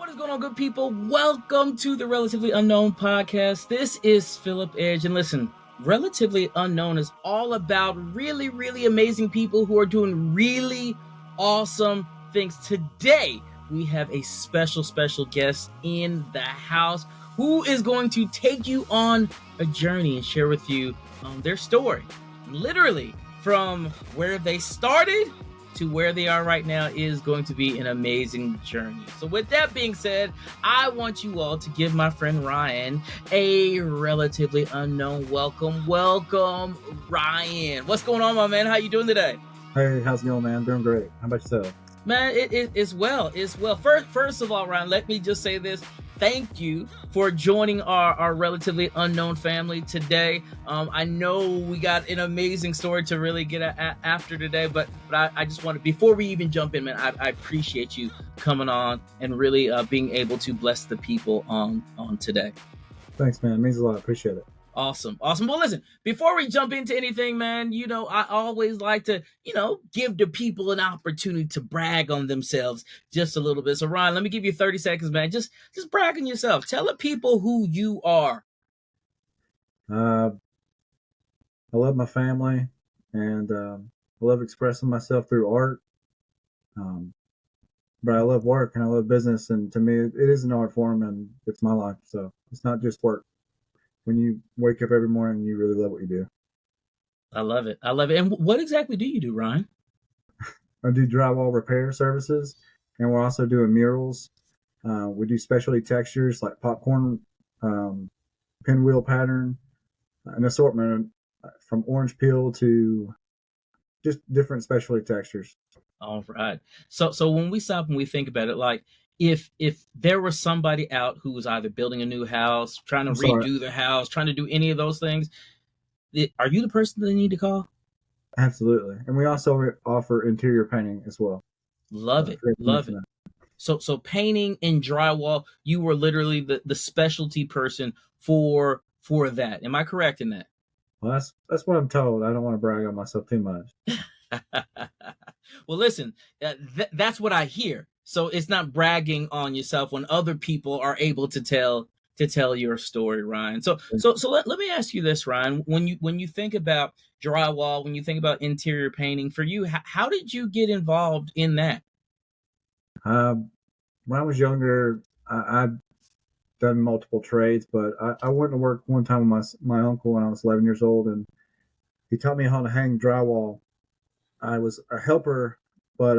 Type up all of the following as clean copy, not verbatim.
What is going on, good people? Welcome to the Relatively Unknown podcast. This is Phillip Edge, and listen, Relatively Unknown is all about really, really amazing people who are doing really awesome things. Today, we have a special guest in the house who is going to take you on a journey and share with you their story. Literally, from where they started to where they are right now is going to be an amazing journey. So with that being said, I want you all to give my friend Ryan a Relatively Unknown welcome. Welcome, Ryan. What's going on, my man? How you doing today? Hey, how's it going, man? I'm doing great. How about yourself? Man, it's well. First of all, Ryan, let me just say this. Thank you for joining our Relatively Unknown family today. I know we got an amazing story to really get after today, but I just want to, before we even jump in, man, I appreciate you coming on and really being able to bless the people on today. Thanks, man. It means a lot. Appreciate it. Awesome. Well, listen, before we jump into anything, man, I always like to, give the people an opportunity to brag on themselves just a little bit. So, Ryan, let me give you 30 seconds, man. Just brag on yourself. Tell the people who you are. I love my family, and I love expressing myself through art. But I love work and I love business, and to me, it is an art form, and it's my life. So it's not just work. When you wake up every morning, you really love what you do. I love it. And what exactly do you do, Ryan? I do drywall repair services, and we're also doing murals. We do specialty textures like popcorn, pinwheel pattern, an assortment from orange peel to just different specialty textures. All right. So when we stop and we think about it, like, if there was somebody out who was either building a new house, trying to redo their house, trying to do any of those things, are you the person they need to call? Absolutely. And we also offer interior painting as well. Love it. So painting and drywall, you were literally the specialty person for that. Am I correct in that? Well, that's what I'm told. I don't want to brag on myself too much. Well, listen, that's what I hear. So it's not bragging on yourself when other people are able to tell your story, Ryan. So let me ask you this, Ryan. When you think about drywall, when you think about interior painting, for you, how did you get involved in that? When I was younger, I'd done multiple trades, but I went to work one time with my uncle when I was 11 years old, and he taught me how to hang drywall. I was a helper, but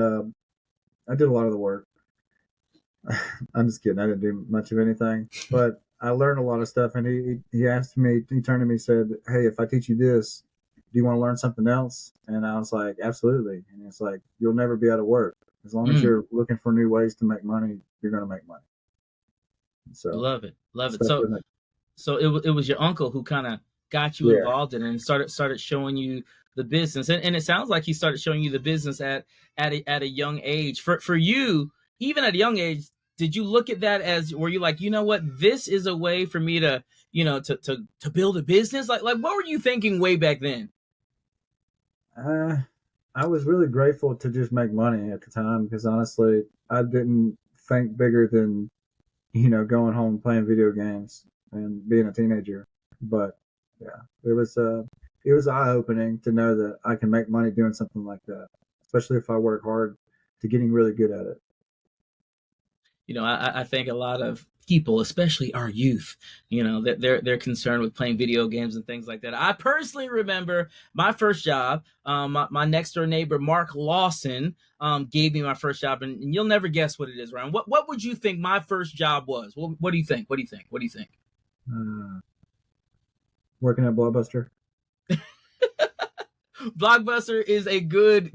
I did a lot of the work. I'm just kidding. I didn't do much of anything, but I learned a lot of stuff. And he asked me, he turned to me and said, "Hey, if I teach you this, do you want to learn something else?" And I was like, "Absolutely." And it's like, you'll never be out of work. As long as you're looking for new ways to make money, you're going to make money. So love it. So it was your uncle who kind of got you involved in it and started showing you the business. And it sounds like he started showing you the business at a young age. For you, even at a young age, did you look at that as, were you like, you know what, this is a way for me to, to build a business? Like what were you thinking way back then? I was really grateful to just make money at the time, because honestly, I didn't think bigger than, going home playing video games and being a teenager. But yeah, it was eye-opening to know that I can make money doing something like that, especially if I work hard to getting really good at it. I think a lot of people, especially our youth, that they're concerned with playing video games and things like that. I personally remember my first job. My next door neighbor, Mark Lawson, gave me my first job, and you'll never guess what it is, Ryan. What would you think my first job was? What do you think? What do you think? Working at Blockbuster. Blockbuster is a good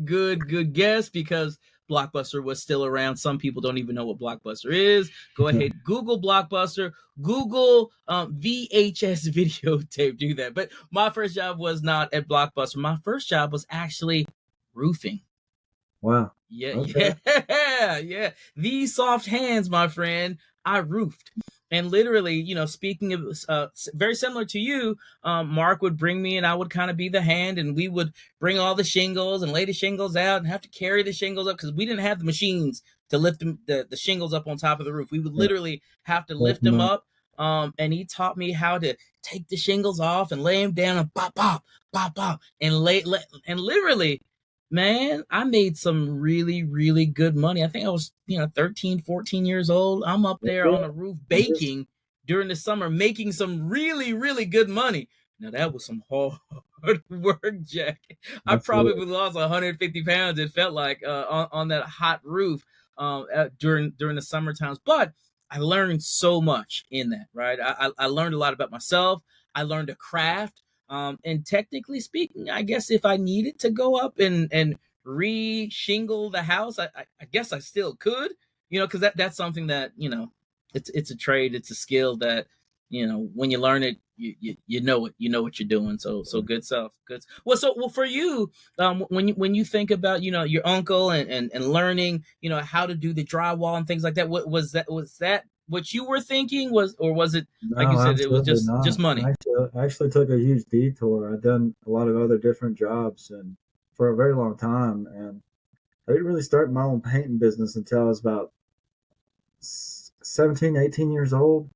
guess, because Blockbuster was still around. Some people don't even know what Blockbuster is. Go ahead, Google Blockbuster, Google VHS videotape, do that. But my first job was not at Blockbuster. My first job was actually roofing. Wow. Yeah, Okay. yeah, yeah. These soft hands, my friend, I roofed. And literally, speaking of very similar to you, Mark would bring me and I would kind of be the hand, and we would bring all the shingles and lay the shingles out and have to carry the shingles up because we didn't have the machines to lift the shingles up on top of the roof. We would Yeah. literally have to Hold lift them them up. up. And he taught me how to take the shingles off and lay them down and pop, pop, pop, pop, and and literally, man, I made some really, really good money. I think I was, 13, 14 years old. I'm up there Yeah. on the roof And just baking during the summer, making some really, really good money. Now, that was some hard work, Jack. I absolutely. probably lost 150 pounds, it felt like, on that hot roof during the summer times. But I learned so much in that, right? I learned a lot about myself. I learned a craft. And technically speaking, I guess if I needed to go up and re-shingle the house, I guess I still could, because that's something that, it's a trade, it's a skill that, when you learn it, you know what you're doing. So good stuff. Good. Well, for you, when you think about, your uncle and learning, how to do the drywall and things like that, what was that what you were thinking, was it, like you No, said, it was absolutely just not. money? I actually took a huge detour. I'd done a lot of other different jobs and for a very long time, and I didn't really start my own painting business until I was about 17, 18 years old.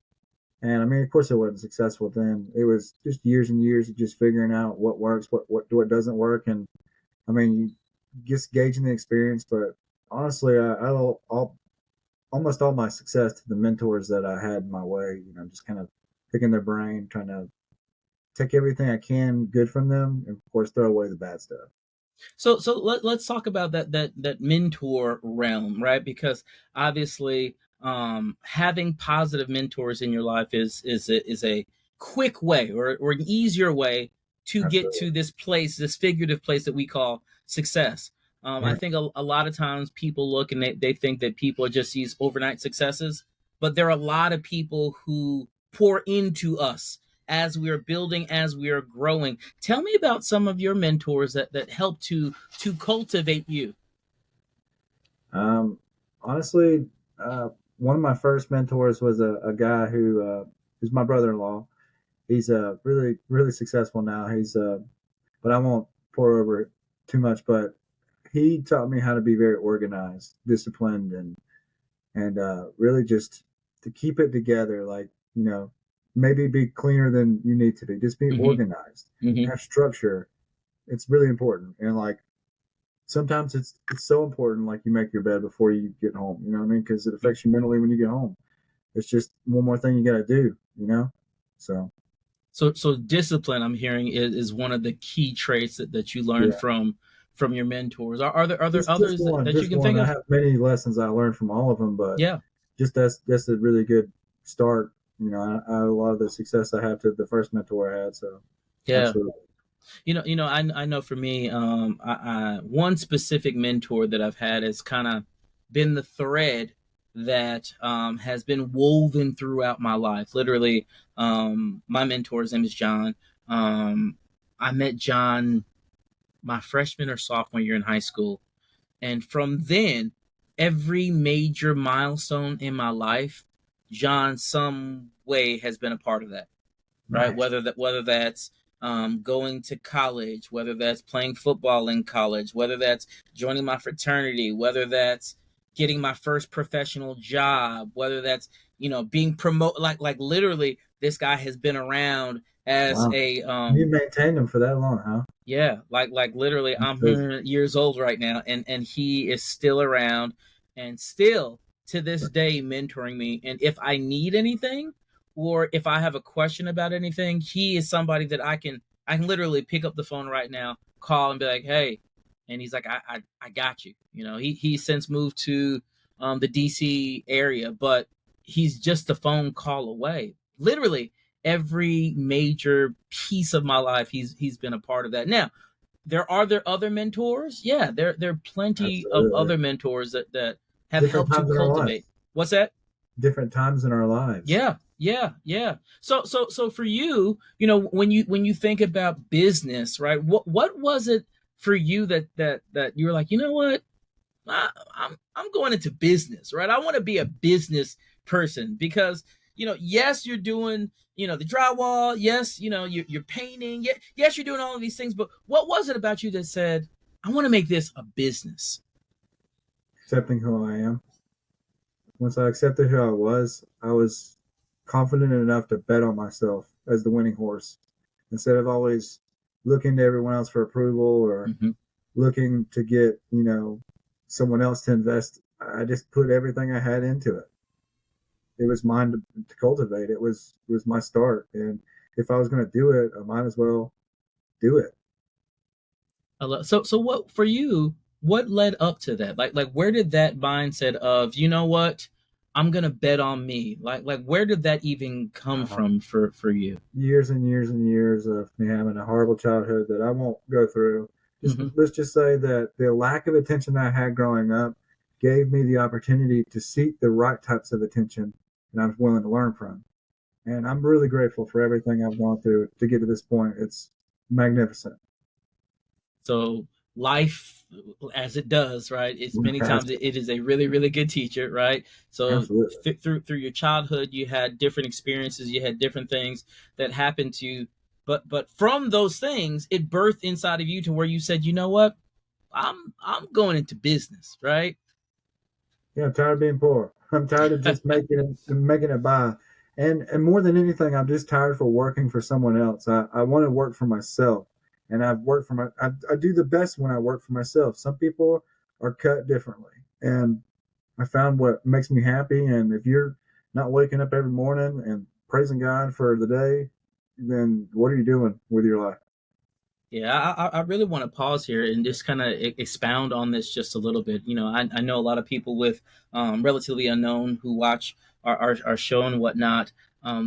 And I mean, of course, it wasn't successful then. It was just years and years of just figuring out what works, what doesn't work, and I mean, you just gauging the experience. But honestly, I all almost all my success to the mentors that I had in my way. Just kind of picking their brain, trying to take everything I can good from them, and of course, throw away the bad stuff. So let's talk about that mentor realm, right? Because obviously, having positive mentors in your life is a quick way, or an easier way to get Absolutely. to this place, this figurative place that we call success. I Yeah. think a lot of times people look and they think that people are just these overnight successes, but there are a lot of people who pour into us as we are building, as we are growing. Tell me about some of your mentors that help to cultivate you. Um, honestly, one of my first mentors was a guy who's my brother-in-law. He's really really successful now. But I won't pour over it too much. But he taught me how to be very organized, disciplined, and really just to keep it together. Like maybe be cleaner than you need to be. Just be Mm-hmm. organized, Mm-hmm. have structure. It's really important. And like sometimes it's so important. Like you make your bed before you get home. You know what I mean? Because it affects you mentally when you get home. It's just one more thing you got to do. So So discipline, I'm hearing, is one of the key traits that you learned yeah. from your mentors. Are there Just others one, that you just can one. think I of? have many lessons I learned from all of them, but Yeah, just that's a really good start. I a lot of the success I have to the first mentor I had. So yeah. absolutely. I know for me, one specific mentor that I've had has kind of been the thread that has been woven throughout my life. Literally, my mentor's name is John. I met John my freshman or sophomore year in high school, and from then, every major milestone in my life, John, some way, has been a part of that, right? Nice. Whether that's going to college, whether that's playing football in college, whether that's joining my fraternity, whether that's getting my first professional job, whether that's being promoted. Like literally, this guy has been around as Wow. a You maintained them for that long, huh? yeah, like literally, That's I'm crazy. 100 years old right now, and he is still around, and still to this day mentoring me. And if I need anything, or if I have a question about anything, he is somebody that I can literally pick up the phone right now, call, and be like, hey, and he's like, I got you. He's since moved to the DC area, but he's just a phone call away. Literally, every major piece of my life, he's been a part of that. Now, there other mentors? Yeah, there are plenty of Absolutely. other mentors that have Different helped to times in our cultivate. lives. What's that? Different times in our lives. Yeah, yeah, yeah. So for you, when you think about business, right? What was it for you that you were like, you know what? I'm going into business, right? I want to be a business person because yes, you're doing the drywall, yes, you're painting, yes, you're doing all of these things, but what was it about you that said, I want to make this a business? Accepting who I am. Once I accepted who I was confident enough to bet on myself as the winning horse instead of always looking to everyone else for approval or Mm-hmm. looking to get, someone else to invest. I just put everything I had into it. It was mine to cultivate. It was my start. And if I was going to do it, I might as well do it. So what for you? What led up to that? Like where did that mindset of what, I'm gonna bet on me? Like where did that even come Uh, from for you? Years and years and years of me having a horrible childhood that I won't go through. Just Mm-hmm. let's just say that the lack of attention I had growing up gave me the opportunity to seek the right types of attention and I was willing to learn from. And I'm really grateful for everything I've gone through to get to this point. It's magnificent. So life, as it does, right? It's many times it is a really, really good teacher, right? So Absolutely. through your childhood, you had different experiences, you had different things that happened to you, but from those things, it birthed inside of you to where you said, you know what, I'm going into business, right? Yeah, I'm tired of being poor. I'm tired of just making it by. And more than anything, I'm just tired for working for someone else. I want to work for myself. And I've worked for I do the best when I work for myself. Some people are cut differently. And I found what makes me happy. And if you're not waking up every morning and praising God for the day, then what are you doing with your life? Yeah, I really want to pause here and just kind of expound on this just a little bit. I know a lot of people with relatively unknown who watch our show and whatnot.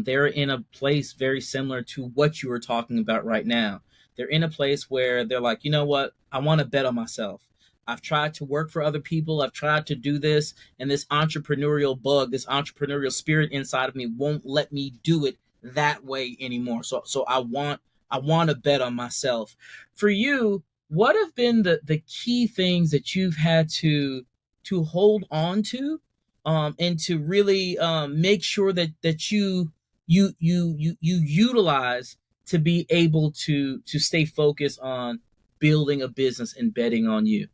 They're in a place very similar to what you were talking about right now. They're in a place where they're like, you know what? I want to bet on myself. I've tried to work for other people. I've tried to do this, and this entrepreneurial bug, this entrepreneurial spirit inside of me won't let me do it that way anymore. So I want to bet on myself. For you, what have been the key things that you've had to hold on to, and to really make sure that you utilize to be able to stay focused on building a business and betting on you?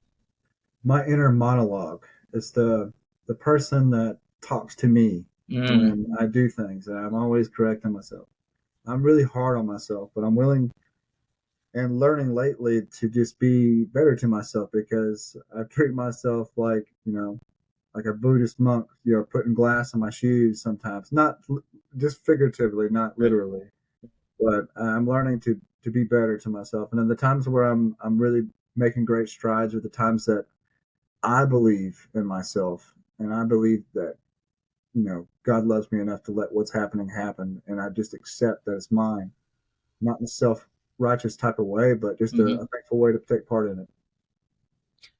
My inner monologue. It's the person that talks to me Mm, when I do things, and I'm always correcting myself. I'm really hard on myself, but I'm willing and learning lately to just be better to myself because I treat myself like a Buddhist monk, putting glass in my shoes sometimes, not just figuratively, not right. literally, but I'm learning to be better to myself. And then the times where I'm really making great strides are the times that I believe in myself and I believe that God loves me enough to let what's happening happen, and I just accept that it's mine, not in a self righteous type of way, but just Mm-hmm. a thankful way to take part in it.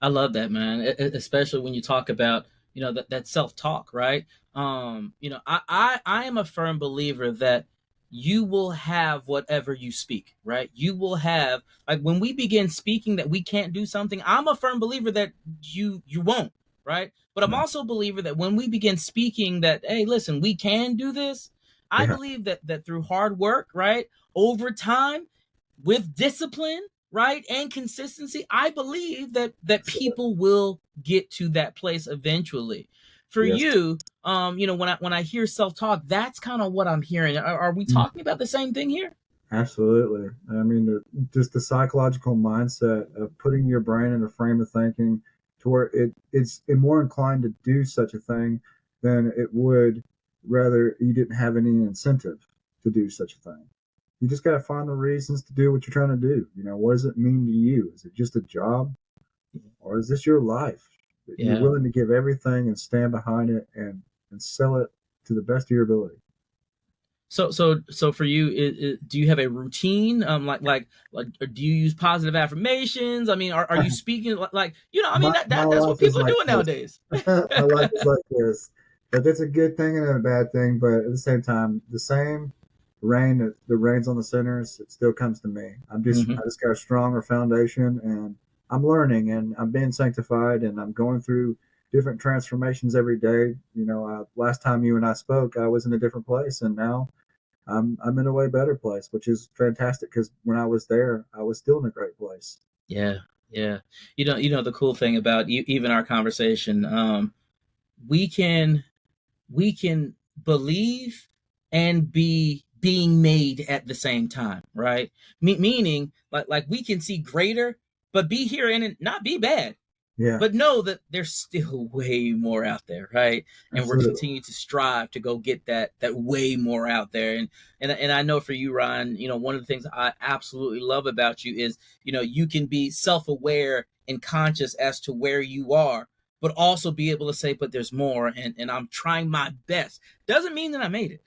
I love that, man. Especially when you talk about that self talk, right? I am a firm believer that you will have whatever you speak, right? You will have, like, when we begin speaking that we can't do something. I'm a firm believer that you won't, right? But I'm Yeah, also a believer that when we begin speaking that, hey, listen, we can do this. I yeah, believe that through hard work, right, over time, with discipline, right, and consistency, I believe that absolutely. people will get to that place eventually. For Yes. you, when I hear self talk, that's kind of what I'm hearing. Are we Mm. talking about the same thing here? Absolutely. I mean, just the psychological mindset of putting your brain in a frame of thinking to where it's more inclined to do such a thing than it would rather you didn't have any incentive to do such a thing. You just got to find the reasons to do what you're trying to do. What does it mean to you? Is it just a job or is this your life? You're Yeah. willing to give everything and stand behind it and sell it to the best of your ability. So for you, do you have a routine? Like, do you use positive affirmations? I mean, are you speaking like I mean, My that's what life is people are like doing this. nowadays. My life is like this. But that's a good thing and a bad thing. But at the same time, the same rain that rains on the sinners, it still comes to me. I Hmm. just got a stronger foundation, and I'm learning and I'm being sanctified and I'm going through different transformations every day. Last time you and I spoke, I was in a different place, and now I'm in a way better place, which is fantastic because when I was there, I was still in a great place. Yeah, yeah. The cool thing about even our conversation, we can we can believe and be being made at the same time, right? Meaning, like we can see greater, but be here and it not be bad, Yeah, but know that there's still way more out there, right? And we're absolutely. continuing to strive to go get that way more out there. And I know for you, Ryan, one of the things I absolutely love about you is, you can be self-aware and conscious as to where you are, but also be able to say, but there's more, and I'm trying my best. Doesn't mean that I made it,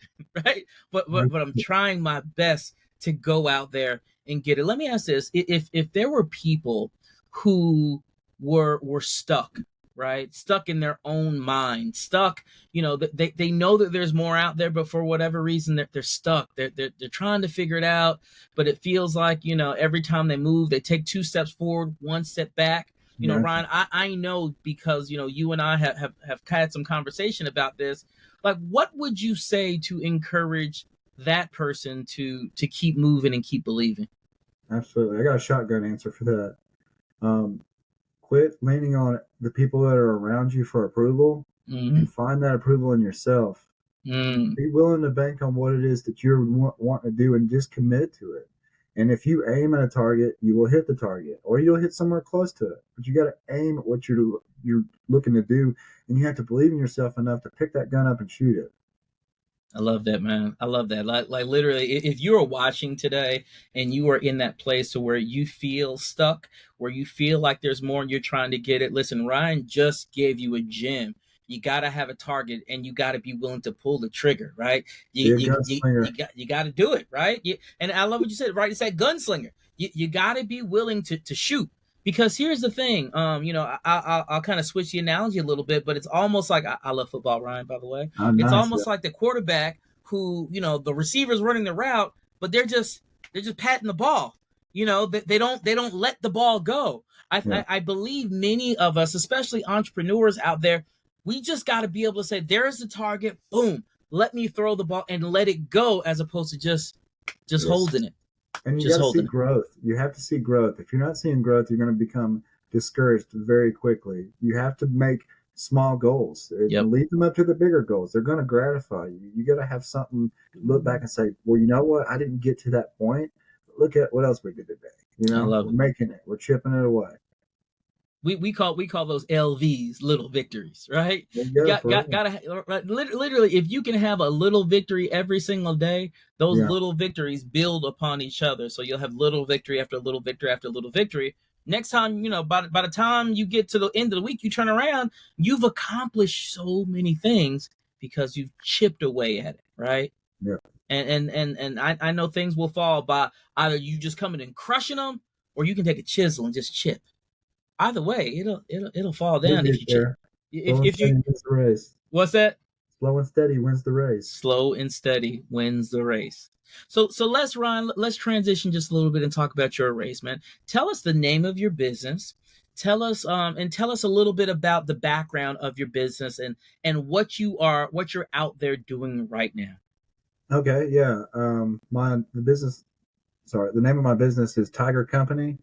right? But I'm trying my best to go out there and get it. Let me ask this: if there were people who were stuck, right, stuck in their own mind, stuck, they know that there's more out there, but for whatever reason they're stuck, they're trying to figure it out, but it feels like, every time they move they take 2 steps forward, 1 step back. Gotcha. Ryan, I know, because you and I have had some conversation about this. Like, what would you say to encourage that person to keep moving and keep believing? Absolutely. I got a shotgun answer for that. Um, Quit leaning on the people that are around you for approval Mm-hmm. and find that approval in yourself. Mm. Be willing to bank on what it is that you're wanting to do and just commit to it. And if you aim at a target, you will hit the target or you'll hit somewhere close to it. But you got to aim at what you're looking to do, and you have to believe in yourself enough to pick that gun up and shoot it. I love that, man. I love that. Like literally, if you are watching today and you are in that place to where you feel stuck, where you feel like there's more and you're trying to get it, listen, Ryan just gave you a gem. You gotta have a target and you gotta be willing to pull the trigger, right? Be You a you you gunslinger. you got to do it, right? And I love what you said, right? It's that gunslinger. You got to be willing to shoot. Because here's the thing, I'll kind of switch the analogy a little bit, but it's almost like I love football, Ryan. By the way, Oh, it's nice. Yeah. almost like the quarterback who, the receiver's running the route, but they're just patting the ball. They don't let the ball go. I, Yeah. I I believe many of us, especially entrepreneurs out there, we just got to be able to say, there's the target, boom, let me throw the ball and let it go, as opposed to just Yes. holding it, And you got just to see holding it. growth. You have to see growth. If you're not seeing growth, you're going to become discouraged very quickly. You have to make small goals Yep. and lead them up to the bigger goals. They're going to gratify you. You got to have something to look back and say, well, you know what? I didn't get to that point. Look at what else we did today. I love We're it. making it. We're chipping it away. We call those LVs, little victories, right? There you You go. got For got real. gotta literally, if you can have a little victory every single day, those Yeah. little victories build upon each other. So you'll have little victory after little victory after little victory. Next time, by the time you get to the end of the week, you turn around, you've accomplished so many things because you've chipped away at it, right? Yeah. And I know things will fall by either you just coming and crushing them, or you can take a chisel and just chip. Either way, it'll fall You'll down if get you there. Slow and if you steady wins the race. what's that? Slow and steady wins the race. Slow and steady wins the race. So let's transition just a little bit and talk about your race, man. Tell us the name of your business. Tell us a little bit about the background of your business and what you're out there doing right now. Okay. Yeah. The name of my business is Tiger Company.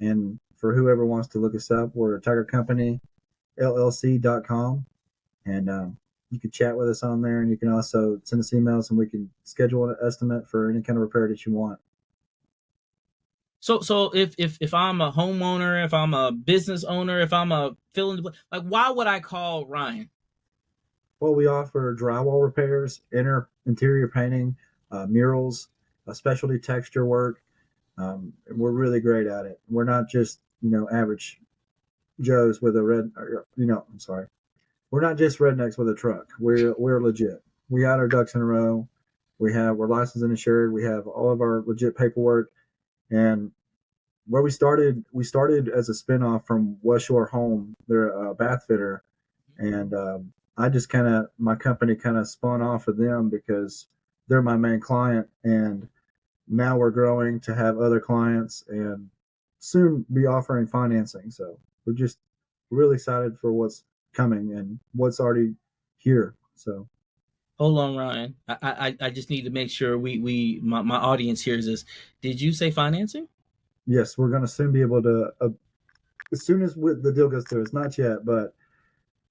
And for whoever wants to look us up, we're Tiger Company LLC.com. And you can chat with us on there. And you can also send us emails and we can schedule an estimate for any kind of repair that you want. So if I'm a homeowner, if I'm a business owner, if I'm a fill in the like, why would I call Ryan? Well, we offer drywall repairs, interior painting, murals, specialty texture work. We're really great at it. We're not just, average Joes with a red, I'm sorry. We're not just rednecks with a truck. We're legit. We got our ducks in a row. We're licensed and insured. We have all of our legit paperwork. And where we started as a spinoff from West Shore Home. They're a bath fitter, and I just my company kind of spun off of them because they're my main client, and now we're growing to have other clients, and soon be offering financing. So we're just really excited for what's coming and what's already here. So Hold on, Ryan. I just need to make sure my audience hears this. Did you say financing? yes, we're going to soon be able to, as soon as the deal goes through. It's not yet, but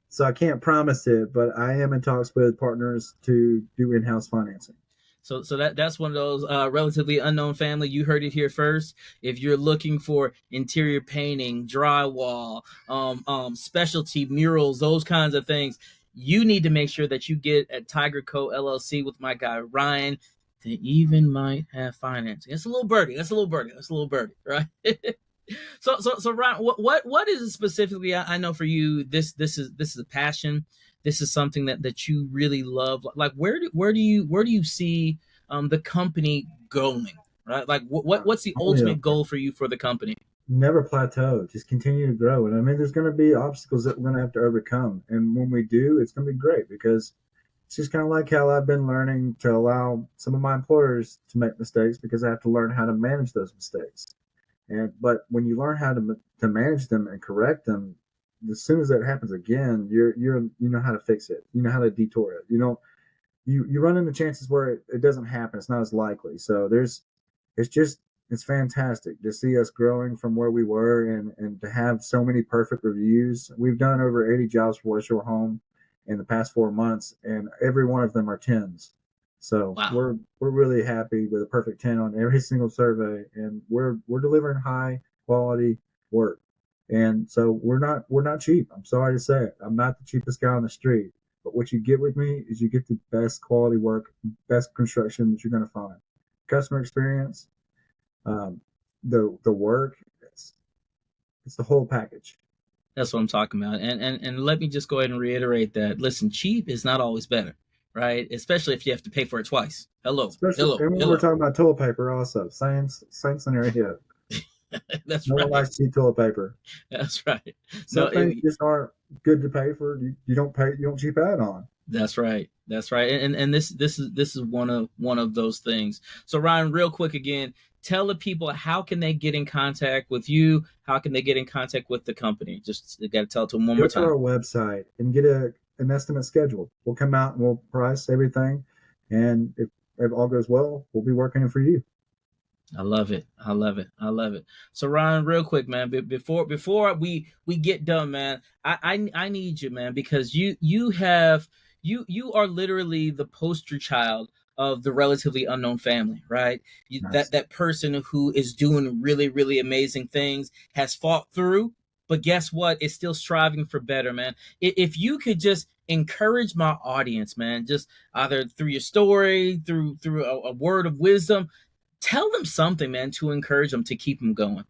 so I can't promise it, but I am in talks with partners to do in-house financing. So that's one of those relatively unknown family. You heard it here first. If you're looking for interior painting, drywall, specialty murals, those kinds of things, you need to make sure that you get at Tiger Co. LLC with my guy Ryan. They even might have financing. That's a little birdie. That's a little birdie. That's a little birdie, right? So Ryan, what is it specifically? I know for you, this is a passion. This is something that you really love. Like where do you see the company going? Right, like what's the Yeah, ultimate goal for you for the company? never plateau, just continue to grow. And I mean, there's going to be obstacles that we're going to have to overcome. And when we do, it's going to be great because it's just kind of like how I've been learning to allow some of my employers to make mistakes because I have to learn how to manage those mistakes. And but when you learn how to manage them and correct them, as soon as that happens again, you know how to fix it. You know how to detour it. You know you run into chances where it doesn't happen. It's not as likely. So it's just it's fantastic to see us growing from where we were and to have so many perfect reviews. We've done over 80 jobs for West Shore Home in the past 4 months, and every one of them are tens. So Wow, we're really happy with a perfect 10 on every single survey, and we're delivering high quality work. And so we're not cheap. I'm sorry to say it. I'm not the cheapest guy on the street. But what you get with me is you get the best quality work, best construction that you're going to find. Customer experience, um, the work, it's the whole package. that's what I'm talking about. And let me just go ahead and reiterate that. Listen, cheap is not always better, right? Especially if you have to pay for it twice. Hello, Especially, hello, and when we're hello. talking about toilet paper, also same scenario. That's No one right. likes cheap toilet paper. That's right. No, Some things just aren't good to pay for. You don't pay. You don't cheap out on. that's right. That's right. And this is one of those things. So Ryan, real quick again, tell the people how can they get in contact with you? How can they get in contact with the company? Just got to tell it to them one more Go to time. our website and get an estimate scheduled. We'll come out and we'll price everything, and if all goes well, we'll be working it for you. I love it. I love it. I love it. So Ryan, real quick, man, before we get done, man, I need you, man, because you are literally the poster child of the relatively unknown family, right? That Nice. that person who is doing really really amazing things has fought through, but guess what? Is still striving for better, man. If you could just encourage my audience, man, just either through your story, through a word of wisdom, tell them something, man, to encourage them to keep them going.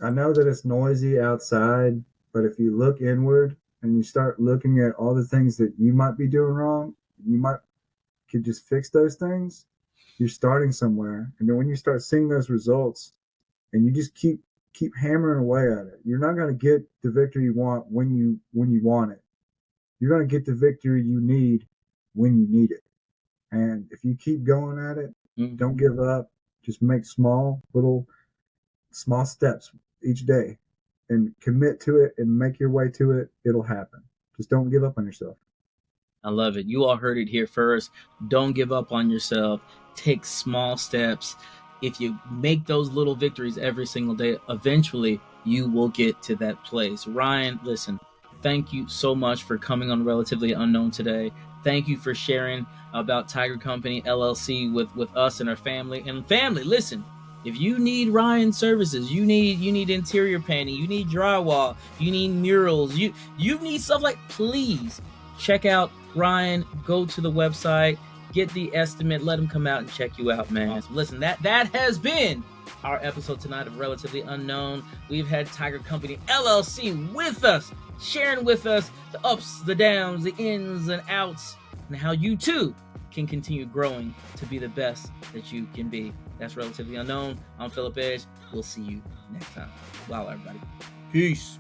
I know that it's noisy outside, but if you look inward and you start looking at all the things that you might be doing wrong, you might could just fix those things. You're starting somewhere, and then when you start seeing those results, and you just keep hammering away at it, you're not going to get the victory you want when you want it. You're going to get the victory you need when you need it. And if you keep going at it, don't Mm-hmm. give up. Just make small steps each day and commit to it and make your way to it. It'll happen. Just don't give up on yourself. I love it. You all heard it here first. Don't give up on yourself. Take small steps. If you make those little victories every single day, eventually you will get to that place. Ryan, listen, thank you so much for coming on Relatively Unknown today. Thank you for sharing about Tiger Company LLC with us and our family. And family, listen, if you need Ryan services, you need interior painting, you need drywall, you need murals, you need stuff like, please check out Ryan. Go to the website, get the estimate, let him come out and check you out, man. Awesome. Listen, that has been our episode tonight of Relatively Unknown. We've had Tiger Company LLC with us, sharing with us the ups, the downs, the ins and outs, and how you too can continue growing to be the best that you can be. That's Relatively Unknown. I'm Phillip Edge. We'll see you next time. Wow, everybody. Peace.